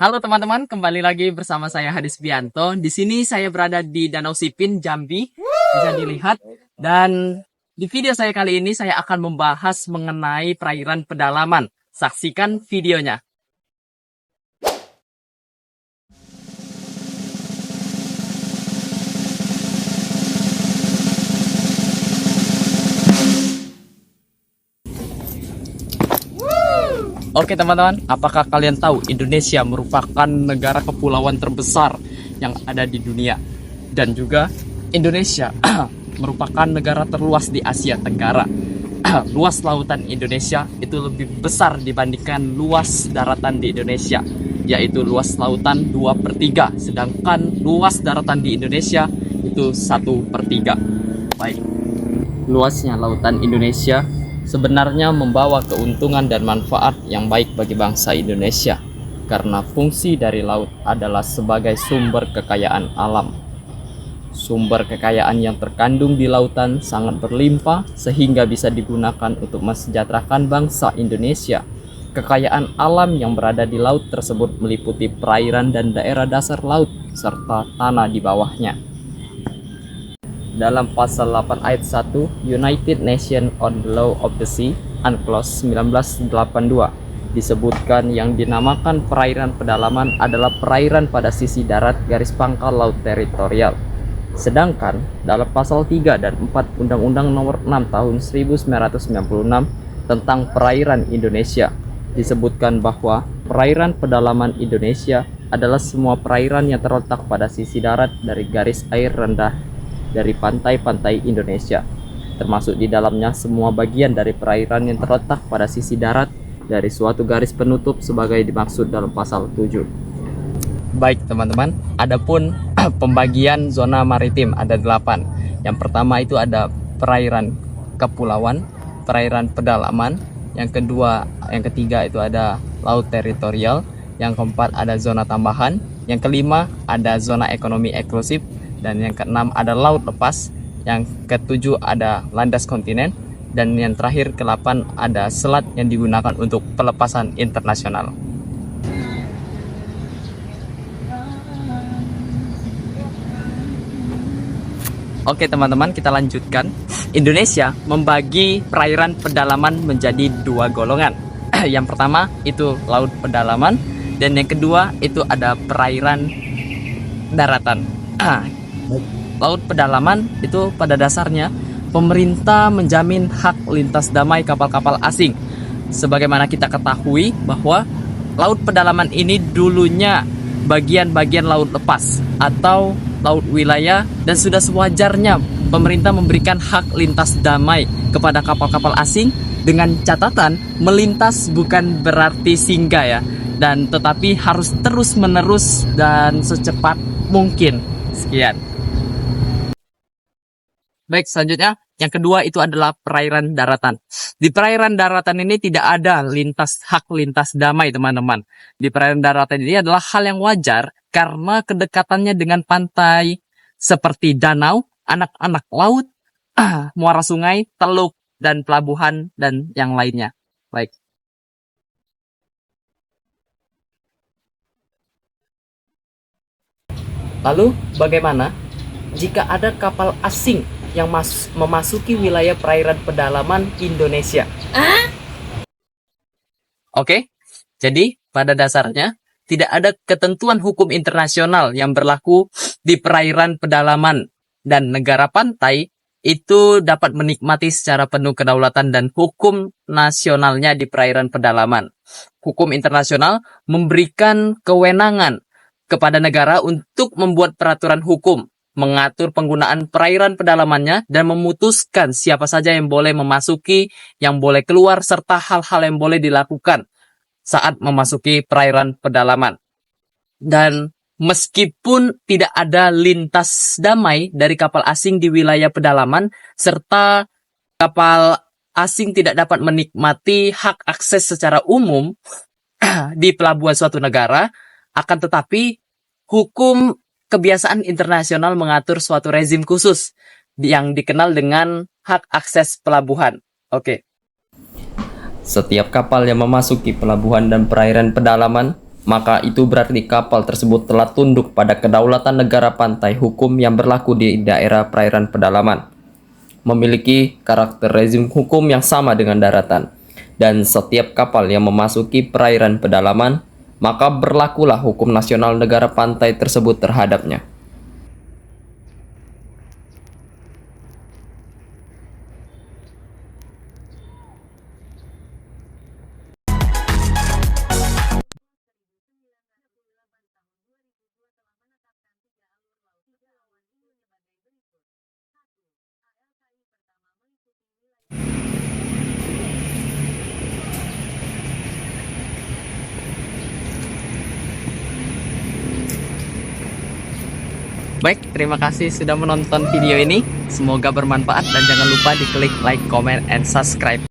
Halo teman-teman, kembali lagi bersama saya Hadis Bianto. Di sini saya berada di Danau Sipin, Jambi. Bisa dilihat. Dan di video saya kali ini saya akan membahas mengenai perairan pedalaman. Saksikan videonya. Oke teman-teman, apakah kalian tahu Indonesia merupakan negara kepulauan terbesar yang ada di dunia? Dan juga Indonesia merupakan negara terluas di Asia Tenggara. Luas lautan Indonesia itu lebih besar dibandingkan luas daratan di Indonesia, yaitu luas lautan 2/3, sedangkan luas daratan di Indonesia itu 1/3. Baik, luasnya lautan Indonesia sebenarnya membawa keuntungan dan manfaat yang baik bagi bangsa Indonesia, karena fungsi dari laut adalah sebagai sumber kekayaan alam. Sumber kekayaan yang terkandung di lautan sangat berlimpah sehingga bisa digunakan untuk mensejahterakan bangsa Indonesia. Kekayaan alam yang berada di laut tersebut meliputi perairan dan daerah dasar laut serta tanah di bawahnya. Dalam pasal 8 ayat 1 United Nations on the Law of the Sea, UNCLOS 1982, disebutkan yang dinamakan perairan pedalaman adalah perairan pada sisi darat garis pangkal laut teritorial. Sedangkan dalam pasal 3 dan 4 Undang-Undang Nomor 6 Tahun 1996 tentang perairan Indonesia, disebutkan bahwa perairan pedalaman Indonesia adalah semua perairan yang terletak pada sisi darat dari garis air rendah dari pantai-pantai Indonesia, termasuk di dalamnya semua bagian dari perairan yang terletak pada sisi darat dari suatu garis penutup sebagai dimaksud dalam pasal 7. Baik teman-teman, adapun pembagian zona maritim ada 8. Yang pertama itu ada perairan kepulauan, perairan pedalaman, yang ketiga itu ada laut teritorial, yang keempat ada zona tambahan, yang kelima ada zona ekonomi eksklusif, dan yang keenam ada laut lepas, yang ketujuh ada landas kontinen, dan yang terakhir ke-8 ada selat yang digunakan untuk pelepasan internasional. Oke teman-teman, kita lanjutkan. Indonesia membagi perairan pedalaman menjadi 2 golongan. Yang pertama itu laut pedalaman, dan yang kedua itu ada perairan daratan. Laut pedalaman itu pada dasarnya pemerintah menjamin hak lintas damai kapal-kapal asing. Sebagaimana kita ketahui bahwa laut pedalaman ini dulunya bagian-bagian laut lepas atau laut wilayah, dan sudah sewajarnya pemerintah memberikan hak lintas damai kepada kapal-kapal asing dengan catatan melintas bukan berarti singgah ya, dan tetapi harus terus-menerus dan secepat mungkin. Sekian. Baik, selanjutnya yang kedua itu adalah perairan daratan. Di perairan daratan ini tidak ada hak lintas damai teman-teman. Di perairan daratan ini adalah hal yang wajar karena kedekatannya dengan pantai seperti danau, anak-anak laut, muara sungai, teluk, dan pelabuhan, dan yang lainnya. Baik. Lalu bagaimana jika ada kapal asing yang memasuki wilayah perairan pedalaman Indonesia? Oke, jadi pada dasarnya tidak ada ketentuan hukum internasional yang berlaku di perairan pedalaman, dan negara pantai itu dapat menikmati secara penuh kedaulatan dan hukum nasionalnya di perairan pedalaman. Hukum internasional memberikan kewenangan kepada negara untuk membuat peraturan hukum, mengatur penggunaan perairan pedalamannya, dan memutuskan siapa saja yang boleh memasuki, yang boleh keluar, serta hal-hal yang boleh dilakukan saat memasuki perairan pedalaman. Dan meskipun tidak ada lintas damai dari kapal asing di wilayah pedalaman, serta kapal asing tidak dapat menikmati hak akses secara umum di pelabuhan suatu negara, akan tetapi hukum kebiasaan internasional mengatur suatu rezim khusus yang dikenal dengan hak akses pelabuhan. Oke. Setiap kapal yang memasuki pelabuhan dan perairan pedalaman maka itu berarti kapal tersebut telah tunduk pada kedaulatan negara pantai hukum yang berlaku di daerah perairan pedalaman, memiliki karakter rezim hukum yang sama dengan daratan, dan setiap kapal yang memasuki perairan pedalaman, maka berlakulah hukum nasional negara pantai tersebut terhadapnya. Baik, terima kasih sudah menonton video ini. Semoga bermanfaat dan jangan lupa diklik like, comment, and subscribe.